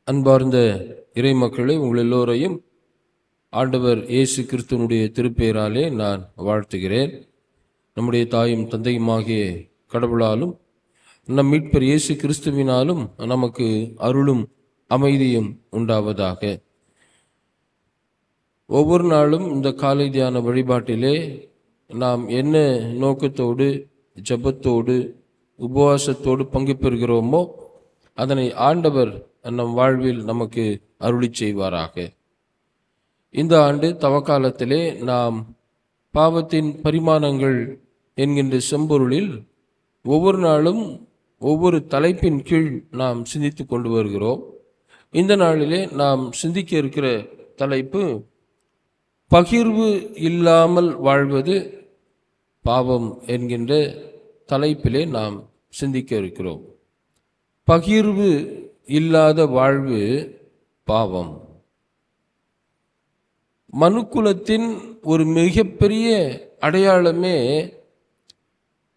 அன்பார்ந்த இறை மக்களே, உங்கள் எல்லோரையும் ஆண்டவர் இயேசு கிறிஸ்துவனுடைய திருப்பெயராலே நான் வாழ்த்துகிறேன். நம்முடைய தாயும் தந்தையுமாகிய கடவுளாலும் நம் மீட்பர் இயேசு கிறிஸ்துவினாலும் நமக்கு அருளும் அமைதியும் உண்டாவதாக. ஒவ்வொரு நாளும் இந்த காலை தியான வழிபாட்டிலே நாம் என்ன நோக்கத்தோடு, ஜெபத்தோடு, உபவாசத்தோடு பங்கு பெறுகிறோமோ அதனை ஆண்டவர் நம் வாழ்வில் நமக்கு அருளி செய்வாராக. இந்த ஆண்டு தவக்காலத்திலே நாம் பாவத்தின் பரிமாணங்கள் என்கின்ற செம்பொருளில் ஒவ்வொரு நாளும் ஒவ்வொரு தலைப்பின் கீழ் நாம் சிந்தித்து கொண்டு வருகிறோம். இந்த நாளிலே நாம் சிந்திக்க இருக்கிற தலைப்பு பகிர்வு இல்லாமல் வாழ்வது பாவம் என்கின்ற தலைப்பிலே நாம் சிந்திக்க இருக்கிறோம். பகிர்வு இல்லாத வாழ்வு பாவம். மனுக்குலத்தின் ஒரு மிகப்பெரிய அடையாளமே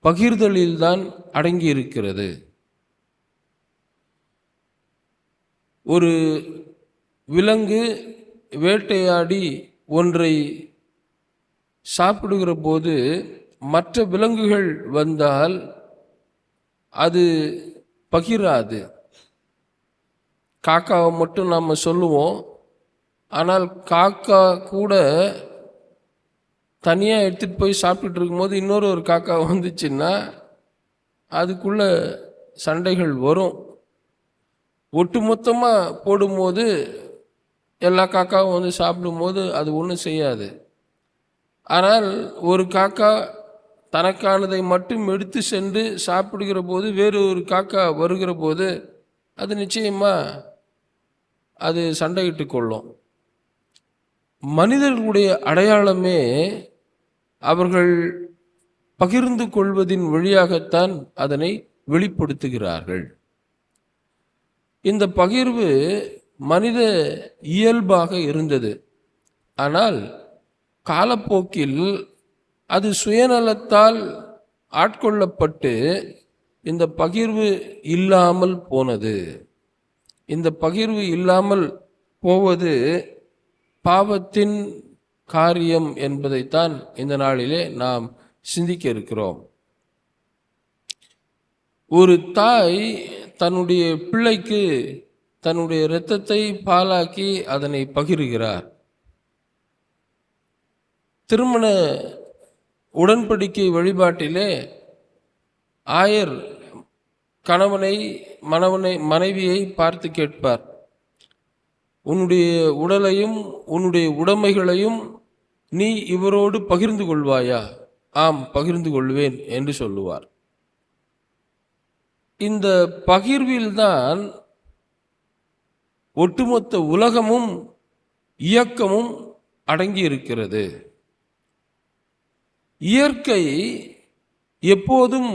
பகிர்தலில்தான் அடங்கி இருக்கிறது. ஒரு விலங்கு வேட்டையாடி ஒன்றை சாப்பிடுகிற போது மற்ற விலங்குகள் வந்தால் அது பகிராது. காக்காவை மட்டும் நாம் சொல்லுவோம், ஆனால் காக்கா கூட தனியாக எடுத்துகிட்டு போய் சாப்பிட்டுட்டு இருக்கும்போது இன்னொரு ஒரு காக்கா வந்துச்சுன்னா அதுக்குள்ள சண்டைகள் வரும். ஒட்டுமொத்தமாக போடும்போது எல்லா காக்காவும் வந்து சாப்பிடும்போது அது ஒன்றும் செய்யாது. ஆனால் ஒரு காக்கா தனக்கானதை மட்டும் எடுத்து சென்று சாப்பிடுகிற போது வேறு ஒரு காக்கா வருகிற போது அது நிச்சயமாக அது சண்டையிட்டு கொள்ளும். மனிதர்களுடைய அடையாளமே அவர்கள் பகிர்ந்து கொள்வதின் வழியாகத்தான் அதனை வெளிப்படுத்துகிறார்கள். இந்த பகிர்வு மனித இயல்பாக இருந்தது. ஆனால் காலப்போக்கில் அது சுயநலத்தால் ஆட்கொள்ளப்பட்டு இந்த பகிர்வு இல்லாமல் போனது. இந்த பகிர்வு இல்லாமல் போவது பாவத்தின் காரியம் என்பதைத்தான் இந்த நாளிலே நாம் சிந்திக்க இருக்கிறோம். ஒரு தாய் தன்னுடைய பிள்ளைக்கு தன்னுடைய இரத்தத்தை பாலாக்கி அதனை பகிர்கிறார். திருமண உடன்படிக்கை வழிபாட்டிலே ஆயர் மனைவியை பார்த்து கேட்பார், உன்னுடைய உடலையும் உன்னுடைய உடைமைகளையும் நீ இவரோடு பகிர்ந்து கொள்வாயா? ஆம், பகிர்ந்து கொள்வேன் என்று சொல்லுவார். இந்த பகிர்வில்தான் ஒட்டுமொத்த உலகமும் இயக்கமும் அடங்கி இருக்கிறது. இயற்கை எப்போதும்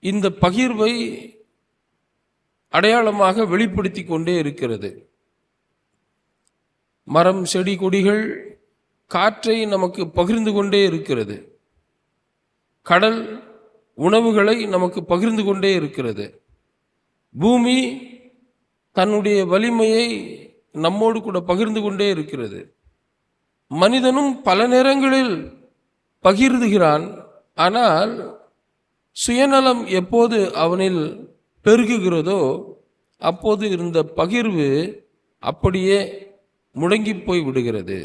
இந்த பகிர்வை அடையாளமாக வெளிப்படுத்தி கொண்டே இருக்கிறது. மரம், செடி, கொடிகள் காற்றை நமக்கு பகிர்ந்து கொண்டே இருக்கிறது. கடல் உணவுகளை நமக்கு பகிர்ந்து கொண்டே இருக்கிறது. பூமி தன்னுடைய வலிமையை நம்மோடு கூட பகிர்ந்து கொண்டே இருக்கிறது. மனிதனும் பல நேரங்களில் பகிர்ந்துகிறான். ஆனால் சுயநலம் எப்போது அவனில் பெருகுகிறதோ அப்போது இருந்த பகிர்வு அப்படியே முடங்கி போய் விடுகிறது.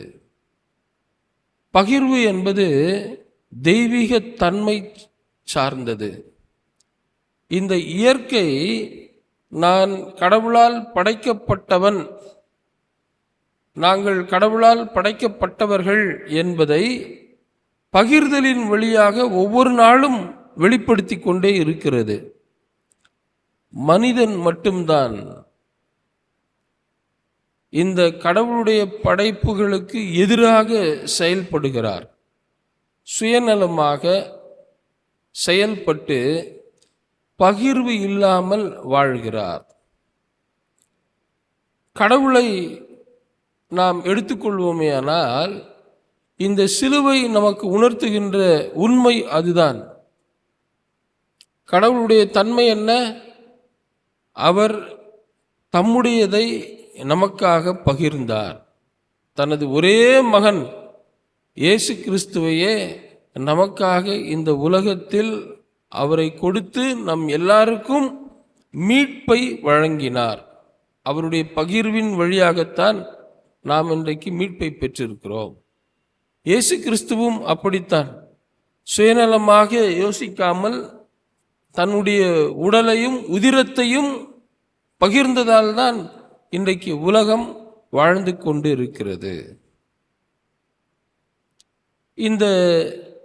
பகிர்வு என்பது தெய்வீக தன்மை சார்ந்தது. இந்த இயற்கை நான் கடவுளால் படைக்கப்பட்டவன், நாங்கள் கடவுளால் படைக்கப்பட்டவர்கள் என்பதை பகிர்தலின் வழியாக ஒவ்வொரு நாளும் வெளிப்படுத்தி கொண்டே இருக்கிறது. மனிதன் மட்டும்தான் இந்த கடவுளுடைய படைப்புகளுக்கு எதிராக செயல்படுகிறார். சுயநலமாக செயல்பட்டு பகிர்வு இல்லாமல் வாழ்கிறார். கடவுளை நாம் எடுத்துக்கொள்வோமே ஆனால் இந்த சிலுவை நமக்கு உணர்த்துகின்ற உண்மை அதுதான். கடவுளுடைய தன்மை என்ன? அவர் தம்முடையதை நமக்காக பகிர்ந்தார். தனது ஒரே மகன் இயேசு கிறிஸ்துவையே நமக்காக இந்த உலகத்தில் அவரை கொடுத்து நம் எல்லாருக்கும் மீட்பை வழங்கினார். அவருடைய பகிர்வின் வழியாகத்தான் நாம் இன்றைக்கு மீட்பை பெற்றிருக்கிறோம். இயேசு கிறிஸ்துவும் அப்படித்தான் சுயநலமாக யோசிக்காமல் தன்னுடைய உடலையும் உதிரத்தையும் பகிர்ந்ததால் தான் இன்றைக்கு உலகம் வாழ்ந்து கொண்டு இருக்கிறது. இந்த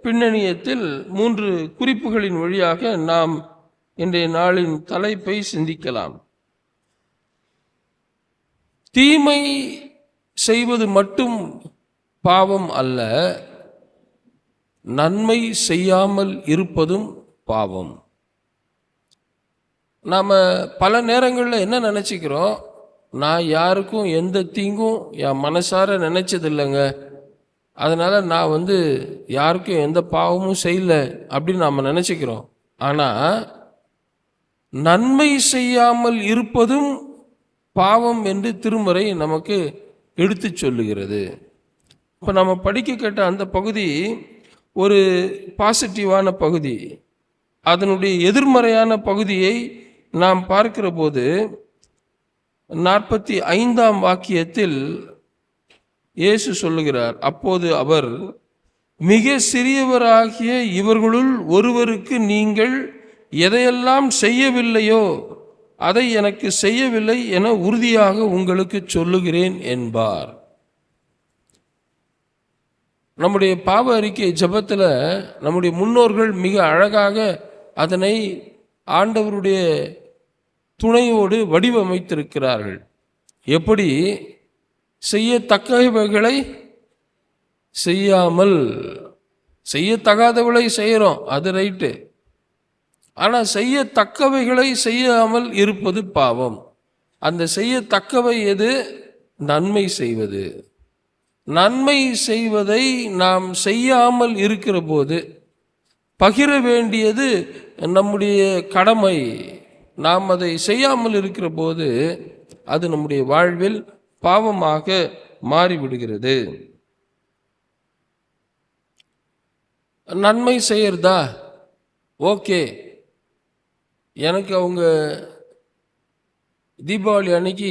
பின்னணியத்தில் 3 குறிப்புகளின் வழியாக நாம் இன்றைய நாளின் தலைப்பை சிந்திக்கலாம். தீமை செய்வது மட்டும் பாவம் அல்ல, நன்மை செய்யாமல் இருப்பதும் பாவம். நாம் பல நேரங்களில் என்ன நினச்சிக்கிறோம், நான் யாருக்கும் எந்த தீங்கும் என் மனசார நினச்சதில்லைங்க, அதனால் நான் யாருக்கும் எந்த பாவமும் செய்யலை அப்படின்னு நாம் நினச்சிக்கிறோம். ஆனால் நன்மை செய்யாமல் இருப்பதும் பாவம் என்று திருமறை நமக்கு எடுத்து சொல்லுகிறது. இப்போ நம்ம படிக்க கேட்ட அந்த பகுதி ஒரு பாசிட்டிவான பகுதி. அதனுடைய எதிர்மறையான பகுதியை நாம் பார்க்கிற போது 45ஆம் வாக்கியத்தில் இயேசு சொல்லுகிறார், அப்போது அவர், மிக சிறியவராகிய இவர்களுள் ஒருவருக்கு நீங்கள் எதையெல்லாம் செய்யவில்லையோ அதை எனக்கு செய்யவில்லை என உறுதியாக உங்களுக்கு சொல்லுகிறேன் என்பார். நம்முடைய பாவ அறிக்கை ஜெபத்தில் நம்முடைய முன்னோர்கள் மிக அழகாக அதனை ஆண்டவருடைய துணையோடு வடிவமைத்திருக்கிறார்கள். எப்படி? செய்யத்தக்கவைகளை செய்யாமல், செய்யத்தகாதவளை செய்கிறோம், அது ரைட்டு. ஆனால் செய்யத்தக்கவைகளை செய்யாமல் இருப்பது பாவம். அந்த செய்யத்தக்கவை எது? நன்மை செய்வது. நன்மை செய்வதை நாம் செய்யாமல் இருக்கிற போது, பகிர வேண்டியது நம்முடைய கடமை, நாம் அதை செய்யாமல் இருக்கிற போது அது நம்முடைய வாழ்வில் பாவமாக மாறிவிடுகிறது. நன்மை செய்யறதா? ஓகே, எனக்கு அவங்க தீபாவளி அன்னைக்கு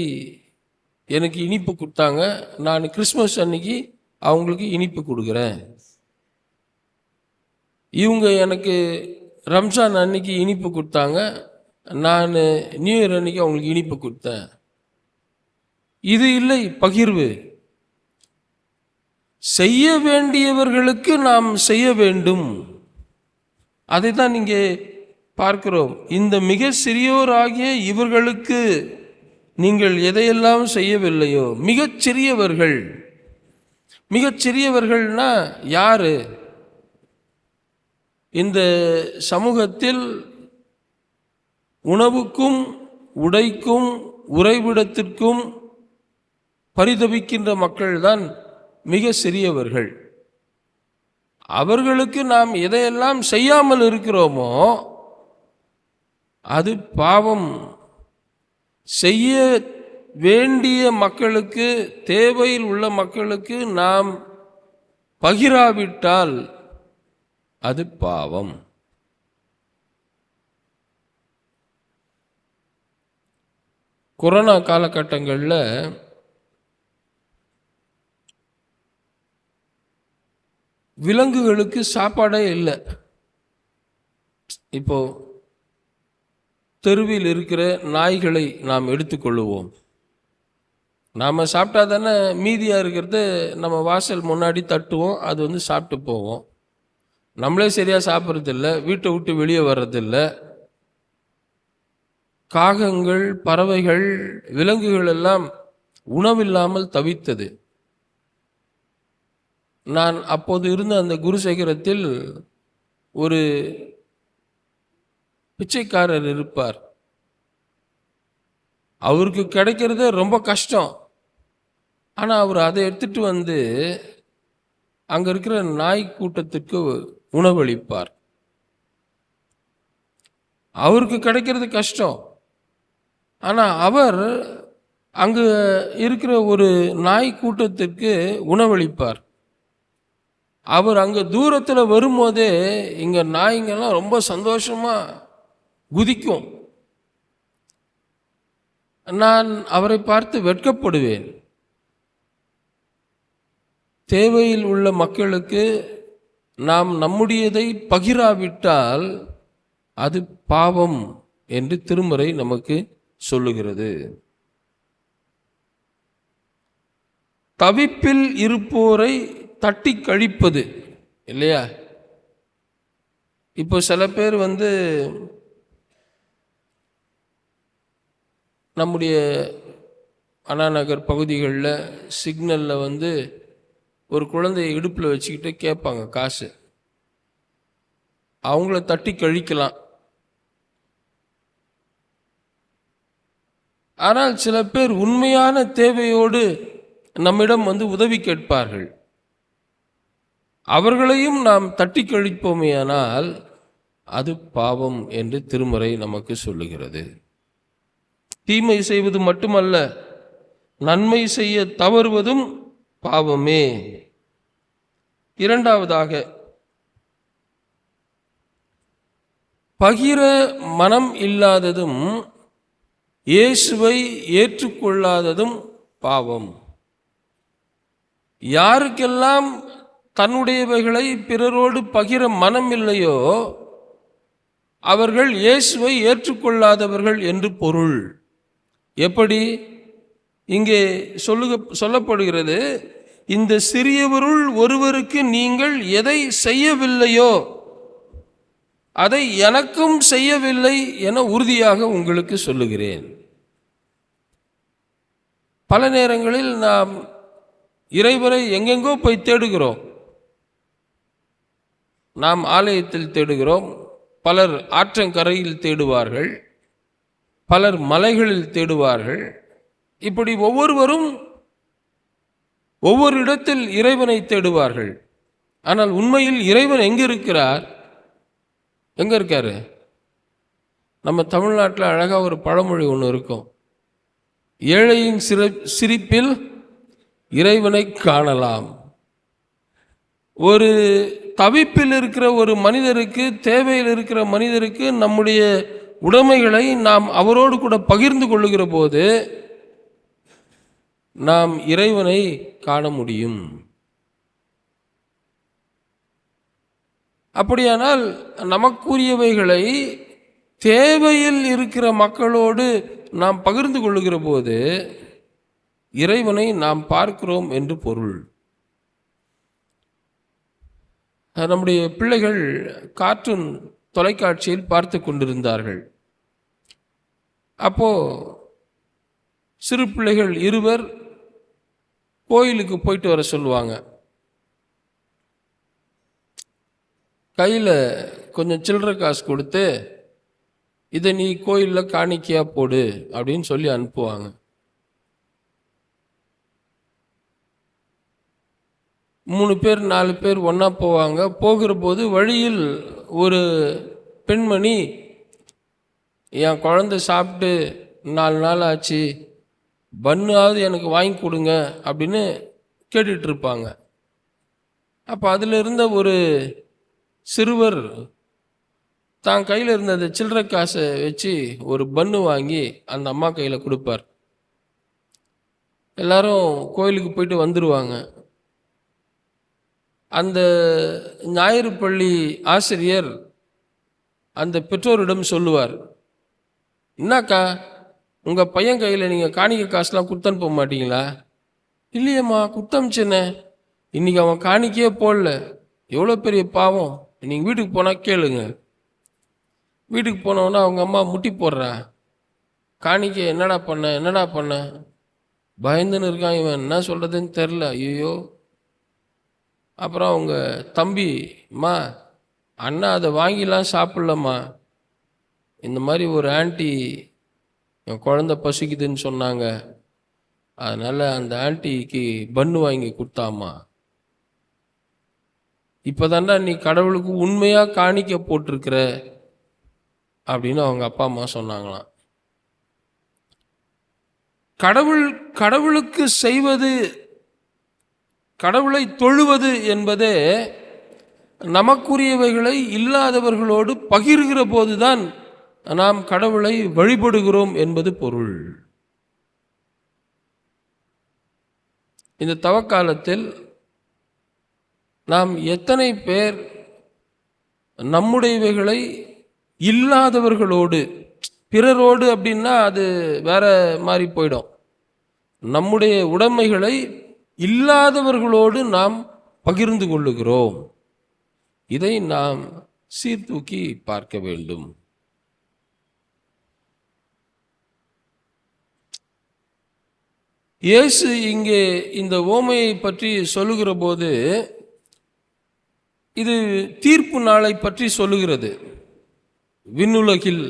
எனக்கு இனிப்பு கொடுத்தாங்க, நான் கிறிஸ்மஸ் அன்னைக்கு அவங்களுக்கு இனிப்பு கொடுக்குறேன். இவங்க எனக்கு ரம்ஜான் அன்னைக்கு இனிப்பு கொடுத்தாங்க, நான் நியூ இயர் அன்னைக்கு அவங்களுக்கு இனிப்பு கொடுத்தேன். இது இல்லை பகிர்வு. செய்ய வேண்டியவர்களுக்கு நாம் செய்ய வேண்டும். அதை தான் இங்கே பார்க்கிறோம். இந்த மிக சிறியோராகிய இவர்களுக்கு நீங்கள் எதையெல்லாம் செய்யவில்லையோ. மிகச்சிறியவர்கள், மிகச்சிறியவர்கள்னா யாரு? இந்த சமூகத்தில் உணவுக்கும் உடைக்கும் உறைவிடத்திற்கும் பரிதபிக்கின்ற மக்கள்தான் மிக சிறியவர்கள். அவர்களுக்கு நாம் எதையெல்லாம் செய்யாமல் இருக்கிறோமோ அது பாவம். செய்ய வேண்டிய மக்களுக்கு, தேவையில் உள்ள மக்களுக்கு நாம் பகிராவிட்டால் அது பாவம். கொரோனா காலகட்டங்களில் விலங்குகளுக்கு சாப்பாடே இல்லை. இப்போ தெருவில் இருக்கிற நாய்களை நாம் எடுத்துக்கொள்ளுவோம். நாம் சாப்பிட்டா தானே மீதியாக இருக்கிறது நம்ம வாசல் முன்னாடி தட்டுவோம், அது சாப்பிட்டு போவோம். நம்மளே சரியாக சாப்பிட்றதில்ல, வீட்டை விட்டு வெளியே வர்றதில்ல. காகங்கள், பறவைகள், விலங்குகள் எல்லாம் உணவில்லாமல் தவித்தது. நான் அப்போது இருந்த அந்த குருசேகரத்தில் ஒரு பிச்சைக்காரர் இருப்பார். அவருக்கு கிடைக்கிறது ரொம்ப கஷ்டம். ஆனால் அவர் அதை எடுத்துட்டு அங்கே இருக்கிற நாய் கூட்டத்திற்கு உணவளிப்பார். அவருக்கு கிடைக்கிறது கஷ்டம், ஆனால் அவர் அங்கு இருக்கிற ஒரு நாய் கூட்டத்திற்கு உணவளிப்பார். அவர் அங்கே தூரத்தில் வரும்போதே இங்கே நாய்ங்கெல்லாம் ரொம்ப சந்தோஷமாக குதிக்கும். நான் அவரை பார்த்து வெட்கப்படுவேன். தேவையில் உள்ள மக்களுக்கு நாம் நம்முடையதை பகிராவிட்டால் அது பாவம் என்று திருமறை நமக்கு சொல்லுகிறது. தவிப்பில் இருப்போரை தட்டி கழிப்பது இல்லையா? இப்போ சில பேர் நம்முடைய அண்ணா நகர் பகுதிகளில் சிக்னலில் ஒரு குழந்தையை இடுப்பில் வச்சுக்கிட்டு கேட்பாங்க காசு. அவங்கள தட்டி கழிக்கலாம். ஆனால் சில பேர் உண்மையான தேவையோடு நம்மிடம் உதவி கேட்பார்கள். அவர்களையும் நாம் தட்டி கழிப்போமேயானால் அது பாவம் என்று திருமறை நமக்கு சொல்லுகிறது. தீமை செய்வது மட்டுமல்ல, நன்மை செய்ய தவறுவதும் பாவமே. இரண்டாவதாக, பகிர மனம் இல்லாததும் இயேசுவை ஏற்றுக்கொள்ளாததும் பாவம். யாருக்கெல்லாம் தன்னுடையவைகளை பிறரோடு பகிர மனம் இல்லையோ அவர்கள் இயேசுவை ஏற்றுக்கொள்ளாதவர்கள் என்று பொருள். எப்படி? இங்கே சொல்லப்படுகிறது, இந்த சிறியவருள் ஒருவருக்கு நீங்கள் எதை செய்யவில்லையோ அதை எனக்கும் செய்யவில்லை என உறுதியாக உங்களுக்கு சொல்லுகிறேன். பல நேரங்களில் நாம் இறைவரை எங்கெங்கோ போய் தேடுகிறோம். நாம் ஆலயத்தில் தேடுகிறோம், பலர் ஆற்றங்கரையில் தேடுவார்கள், பலர் மலைகளில் தேடுவார்கள். இப்படி ஒவ்வொருவரும் ஒவ்வொரு இடத்தில் இறைவனை தேடுவார்கள். ஆனால் உண்மையில் இறைவன் எங்கே இருக்கிறார்? எங்கே இருக்காரு? நம்ம தமிழ்நாட்டில் அழகாக ஒரு பழமொழி ஒன்று இருக்கும், ஏழையின் சிரிப்பில் இறைவனை காணலாம். ஒரு தவிப்பில் இருக்கிற ஒரு மனிதருக்கு, தேவையில் இருக்கிற மனிதருக்கு நம்முடைய உடைமைகளை நாம் அவரோடு கூட பகிர்ந்து கொள்ளுகிற போது நாம் இறைவனை காண முடியும். அப்படியானால் நமக்குரியவைகளை தேவையில் இருக்கிற மக்களோடு நாம் பகிர்ந்து கொள்ளுகிற போது இறைவனை நாம் பார்க்கிறோம் என்று பொருள். நம்முடைய பிள்ளைகள் கார்ட்டூன் தொலைக்காட்சியில் பார்த்து கொண்டிருந்தார்கள். அப்போ சிறு பிள்ளைகள் இருவர் கோயிலுக்கு போயிட்டு வர சொல்லுவாங்க. கையில் கொஞ்சம் சில்லறை காசு கொடுத்து, இதை நீ கோயிலில் காணிக்கையாக போடு அப்படின்னு சொல்லி அனுப்புவாங்க. 3 பேர் 4 பேர் ஒன்றா போவாங்க. போகிற போது வழியில் ஒரு பெண்மணி, என் குழந்தை சாப்பிட்டு 4 நாள் ஆச்சு, பன்னாவது எனக்கு வாங்கி கொடுங்க அப்படின்னு கேட்டுட்ருப்பாங்க. அப்போ அதில் இருந்த ஒரு சிறுவர் தான் கையில் இருந்த அந்த சில்லறை காசை வச்சு ஒரு பன்னு வாங்கி அந்த அம்மா கையில் கொடுப்பார். எல்லாரும் கோயிலுக்கு போயிட்டு வந்துடுவாங்க. அந்த ஞாயிறு பள்ளி ஆசிரியர் அந்த பெற்றோரிடம் சொல்லுவார், என்னக்கா உங்கள் பையன் கையில் நீங்கள் காணிக்கை காசுலாம் கொடுத்தனுப்ப மாட்டீங்களா? இல்லையம்மா, குத்தமிச்சேனே, இன்றைக்கி அவன் காணிக்கையே போடல, எவ்வளோ பெரிய பாவம், நீங்கள் வீட்டுக்கு போனால் கேளுங்க. வீட்டுக்கு போனவொன்னே அவங்க அம்மா முட்டி போடுறா, காணிக்கை என்னடா பண்ண பயந்துன்னு இருக்கான் இவன், என்ன சொல்கிறதுன்னு தெரில, ஐயோ. அப்புறம் அவங்க தம்பிம்மா, அண்ணா அதை வாங்கிலாம் சாப்பிட்லம்மா, இந்த மாதிரி ஒரு ஆண்டி என் குழந்தை பசிக்குதுன்னு சொன்னாங்க, அதனால் அந்த ஆண்டிக்கு பன்னு வாங்கி கொடுத்தாம்மா, இப்போ தாண்டா நீ கடவுளுக்கு உண்மையாக காணிக்க போட்டிருக்கிற அப்படின்னு அவங்க அப்பா அம்மா சொன்னாங்களாம். கடவுளுக்கு செய்வது, கடவுளை தொழுவது என்பதே நமக்குரியவைகளை இல்லாதவர்களோடு பகிர்கிற போதுதான் நாம் கடவுளை வழிபடுகிறோம் என்பது பொருள். இந்த தவக்காலத்தில் நாம் எத்தனை பேர் நம்முடையவைகளை இல்லாதவர்களோடு, பிறரோடு அப்படின்னா அது வேற மாதிரி போயிடும், நம்முடைய உடைமைகளை இல்லாதவர்களோடு நாம் பகிர்ந்து கொள்ளுகிறோம். இதை நாம் சீர்தூக்கி பார்க்க வேண்டும். இயேசு இங்கே இந்த ஓமையை பற்றி சொல்லுகிற போது இது தீர்ப்பு நாளை பற்றி சொல்லுகிறது, விண்ணுலகில்.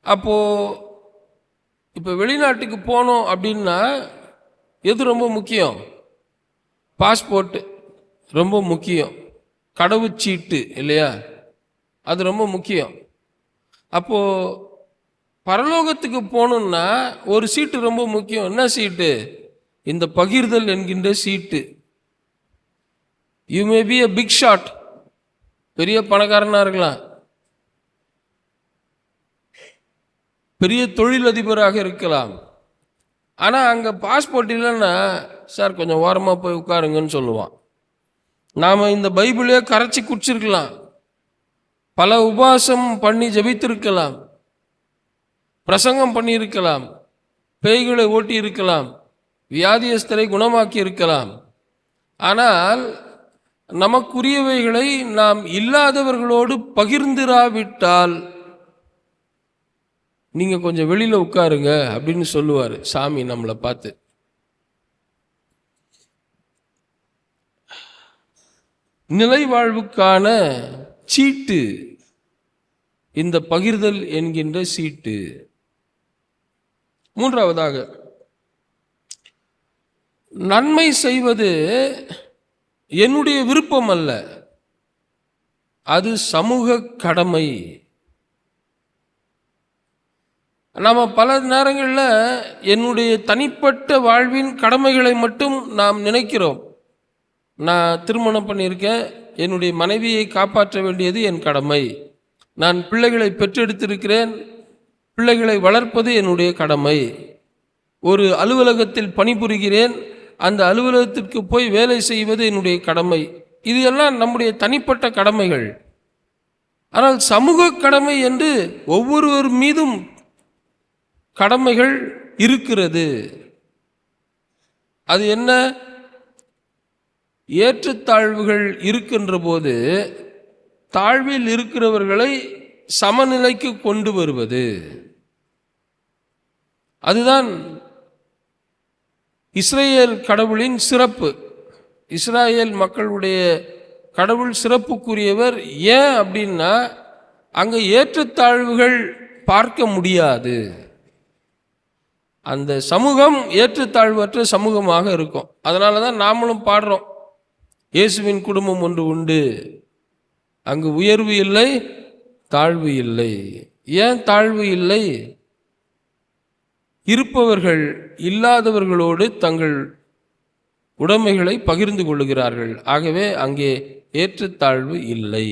அப்போ இப்போ வெளிநாட்டுக்கு போனோம் அப்படின்னா எது ரொம்ப முக்கியம்? பாஸ்போர்ட் ரொம்ப முக்கியம், கடவுச்சீட்டு இல்லையா, அது ரொம்ப முக்கியம். அப்போ பரலோகத்துக்கு போகணுன்னா ஒரு சீட்டு ரொம்ப முக்கியம். என்ன சீட்டு? இந்த பகிர்தல் என்கின்ற சீட்டு. You may be a big shot, பெரிய பணக்காரனா இருக்கலாம், பெரிய தொழிலதிபராக இருக்கலாம். ஆனால் அங்கே பாஸ்போர்ட் இல்லைன்னா, சார் கொஞ்சம் ஓரமாக போய் உட்காருங்கன்னு சொல்லுவான். நாம் இந்த பைபிளே கரைச்சி குடிச்சிருக்கலாம், பல உபவாசம் பண்ணி ஜெபித்திருக்கலாம், பிரசங்கம் பண்ணியிருக்கலாம், பேய்களை ஓட்டி இருக்கலாம், வியாதியஸ்தரை குணமாக்கி இருக்கலாம். ஆனால் நமக்குரியவைகளை நாம் இல்லாதவர்களோடு பகிர்ந்திராவிட்டால் நீங்கள் கொஞ்சம் வெளியில் உட்காருங்க அப்படின்னு சொல்லுவார் சாமி நம்மளை பார்த்து. நிலை வாழ்வுக்கான சீட்டு இந்த பகிர்தல் என்கின்ற சீட்டு. மூன்றாவதாக, நன்மை செய்வது என்னுடைய விருப்பம் அல்ல, அது சமூக கடமை. நாம் பல நேரங்களில் என்னுடைய தனிப்பட்ட வாழ்வின் கடமைகளை மட்டும் நாம் நினைக்கிறோம். நான் திருமணம் பண்ணியிருக்கேன், என்னுடைய மனைவியை காப்பாற்ற வேண்டியது என் கடமை. நான் பிள்ளைகளை பெற்றெடுத்திருக்கிறேன், பிள்ளைகளை வளர்ப்பது என்னுடைய கடமை. ஒரு அலுவலகத்தில் பணிபுரிகிறேன், அந்த அலுவலகத்திற்கு போய் வேலை செய்வது என்னுடைய கடமை. இது எல்லாம் நம்முடைய தனிப்பட்ட கடமைகள். ஆனால் சமூக கடமை என்று ஒவ்வொருவர் மீதும் கடமைகள் இருக்கிறது. அது என்ன? ஏற்றத்தாழ்வுகள் இருக்கின்ற போது தாழ்வில் இருக்கிறவர்களை சமநிலைக்கு கொண்டு வருவது. அதுதான் இஸ்ரேல் கடவுளின் சிறப்பு. இஸ்ராயேல் மக்களுடைய கடவுள் சிறப்புக்குரியவர். ஏன் அப்படின்னா அங்கே ஏற்றத்தாழ்வுகள் பார்க்க முடியாது. அந்த சமூகம் ஏற்றத்தாழ்வற்ற சமூகமாக இருக்கும். அதனால தான் நாமளும் பாடுறோம், இயேசுவின் குடும்பம் ஒன்று உண்டு, அங்கு உயர்வு இல்லை, தாழ்வு இல்லை. ஏன் தாழ்வு இல்லை? இருப்பவர்கள் இல்லாதவர்களோடு தங்கள் உடைமைகளை பகிர்ந்து கொள்ளுகிறார்கள். ஆகவே அங்கே ஏற்றத்தாழ்வு இல்லை.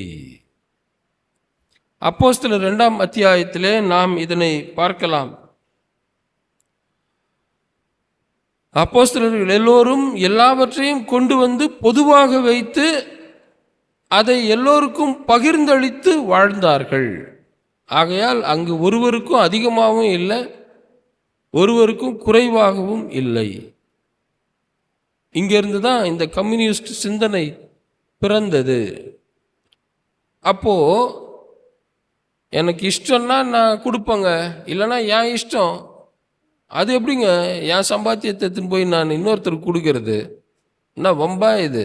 அப்போஸ்தலர் 2ஆம் அத்தியாயத்திலே நாம் இதனை பார்க்கலாம். அப்போஸ்தலர்கள் எல்லோரும் எல்லாவற்றையும் கொண்டு வந்து பொதுவாக வைத்து அதை எல்லோருக்கும் பகிர்ந்தளித்து வாழ்ந்தார்கள். ஆகையால் அங்கு ஒருவருக்கும் அதிகமாகவும் இல்லை, ஒருவருக்கும் குறைவாகவும் இல்லை. இங்கிருந்து தான் இந்த கம்யூனிஸ்ட் சிந்தனை பிறந்தது. அப்போ எனக்கு இஷ்டம்னா நான் கொடுப்பேங்க, இல்லைன்னா என் இஷ்டம். அது எப்படிங்க என் சம்பாத்தியத்தை போய் நான் இன்னொருத்தருக்கு கொடுக்கறது? என்ன வம்பா இது?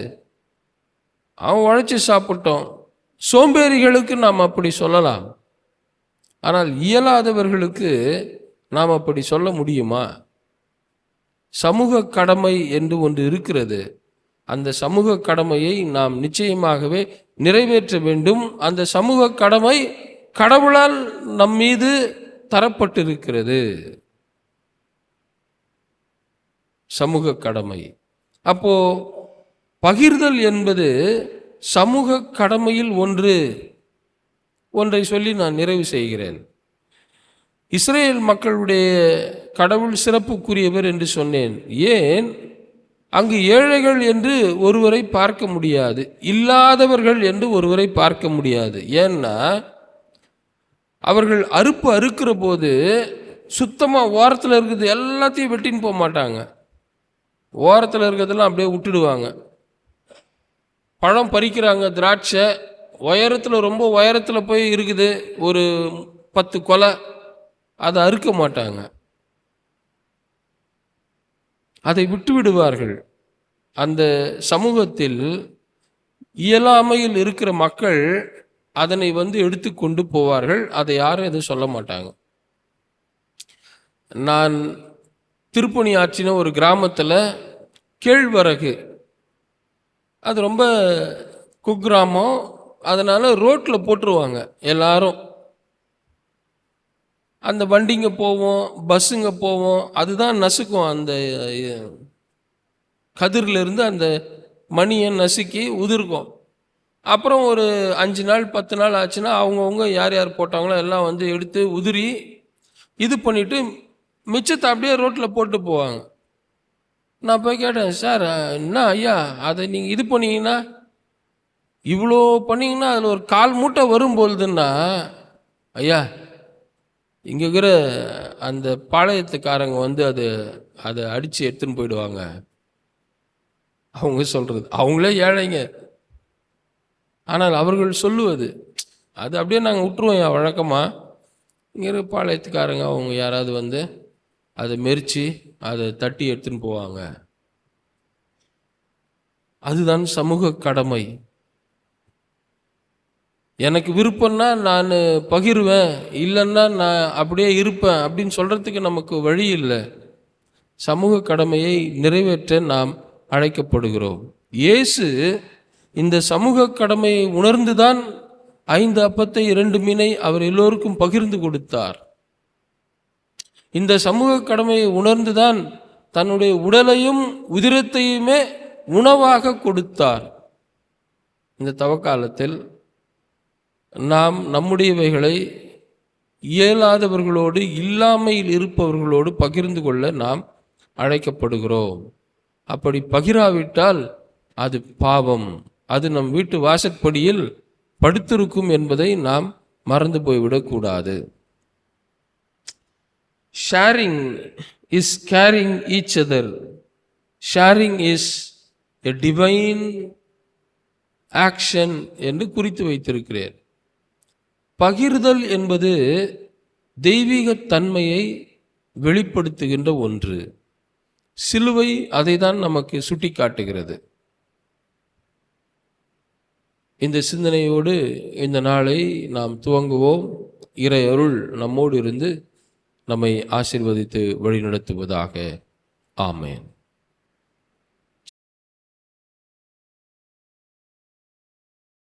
அவன் உழைச்சி சாப்பிட்டோம். சோம்பேறிகளுக்கு நாம் அப்படி சொல்லலாம், ஆனால் இயலாதவர்களுக்கு நாம் அப்படி சொல்ல முடியுமா? சமூக கடமை என்று ஒன்று இருக்கிறது. அந்த சமூக கடமையை நாம் நிச்சயமாகவே நிறைவேற்ற வேண்டும். அந்த சமூக கடமை கடவுளால் நம் மீது தரப்பட்டிருக்கிறது. சமூக கடமை. அப்போ பகிர்தல் என்பது சமூக கடமையில் ஒன்றை சொல்லி நான் நிறைவு செய்கிறேன். இஸ்ரேல் மக்களுடைய கடவுள் சிறப்புக்குரியவர் என்று சொன்னேன். ஏன்? அங்கு ஏழைகள் என்று ஒருவரை பார்க்க முடியாது, இல்லாதவர்கள் என்று ஒருவரை பார்க்க முடியாது. ஏன்னா அவர்கள் அறுக்கிற போது சுத்தமாக ஓரத்தில் இருக்கிறது எல்லாத்தையும் வெட்டின்னு போக மாட்டாங்க. ஓரத்தில் இருக்கிறதெல்லாம் அப்படியே விட்டுடுவாங்க. பழம் பறிக்கிறாங்க, திராட்சை உயரத்தில், ரொம்ப உயரத்தில் போய் இருக்குது, ஒரு 10 கொலை, அதை அறுக்க மாட்டாங்க, அதை விட்டு விடுவார்கள். அந்த சமூகத்தில் இயலாமையில் இருக்கிற மக்கள் அதனை எடுத்து கொண்டு போவார்கள். அதை யாரும் எதுவும் சொல்ல மாட்டாங்க. நான் திருப்பணி ஆற்றின ஒரு கிராமத்தில் கேழ்வரகு, அது ரொம்ப குக்கிராமம், அதனால் ரோட்டில் போட்டுருவாங்க எல்லாரும். அந்த வண்டிங்க போவோம், பஸ்ஸுங்க போவோம், அதுதான் நசுக்கும். அந்த கதிரிலிருந்து அந்த மணியை நசுக்கி உதிர்க்கும். அப்புறம் ஒரு 5 நாள் 10 நாள் ஆச்சுன்னா அவங்கவுங்க யார் யார் போட்டாங்களோ எல்லாம் எடுத்து உதிரி இது பண்ணிவிட்டு மிச்சத்தை அப்படியே ரோட்டில் போட்டு போவாங்க. நான் போய் கேட்டேன், சார் என்ன ஐயா, அதை நீங்கள் இது பண்ணிங்கன்னா, இவ்வளோ பண்ணிங்கன்னா அதில் ஒரு 1/4 மூட்டை வரும்பொழுதுன்னா, ஐயா இங்கே இருக்கிற அந்த பாளையத்துக்காரங்க அதை அடித்து எடுத்துன்னு போயிடுவாங்க. அவங்க சொல்கிறது, அவங்களே ஏழைங்க, ஆனால் அவர்கள் சொல்லுவது அது அப்படியே நாங்கள் விட்டுருவோம் வழக்கமாக. இங்கே இருக்கிற பாளையத்துக்காரங்க அவங்க யாராவது அதை மெரிச்சு அதை தட்டி எடுத்துன்னு போவாங்க. அதுதான் சமூக கடமை. எனக்கு விருப்பம்னா நான் பகிர்வேன், இல்லைன்னா நான் அப்படியே இருப்பேன் அப்படின்னு சொல்கிறதுக்கு நமக்கு வழி இல்லை. சமூக கடமையை நிறைவேற்ற நாம் அழைக்கப்படுகிறோம். இயேசு இந்த சமூக கடமையை உணர்ந்துதான் 5 அப்பத்தை 2 மீனை அவர் எல்லோருக்கும் பகிர்ந்து கொடுத்தார். இந்த சமூக கடமையை உணர்ந்துதான் தன்னுடைய உடலையும் உதிரத்தையுமே உணவாக கொடுத்தார். இந்த தவக்காலத்தில் நாம் நம்முடையவைகளை இயலாதவர்களோடு, இல்லாமையில் இருப்பவர்களோடு பகிர்ந்து கொள்ள நாம் அழைக்கப்படுகிறோம். அப்படி பகிராவிட்டால் அது பாவம், அது நம் வீட்டு வாசற்படியில் படுத்திருக்கும் என்பதை நாம் மறந்து போய்விடக்கூடாது. Sharing is caring each other. Sharing is a divine action என்று குறித்து வைத்திருக்கிறேன். பகிர்தல் என்பது தெய்வீக தன்மையை வெளிப்படுத்துகின்ற ஒன்று. சிலுவை அதை தான் நமக்கு சுட்டி காட்டுகிறது. இந்த சிந்தனையோடு இந்த நாளை நாம் துவங்குவோம். இறை அருள் நம்மோடு இருந்து நம்மை ஆசீர்வதித்து வழிநடத்துவதாக. ஆமென்.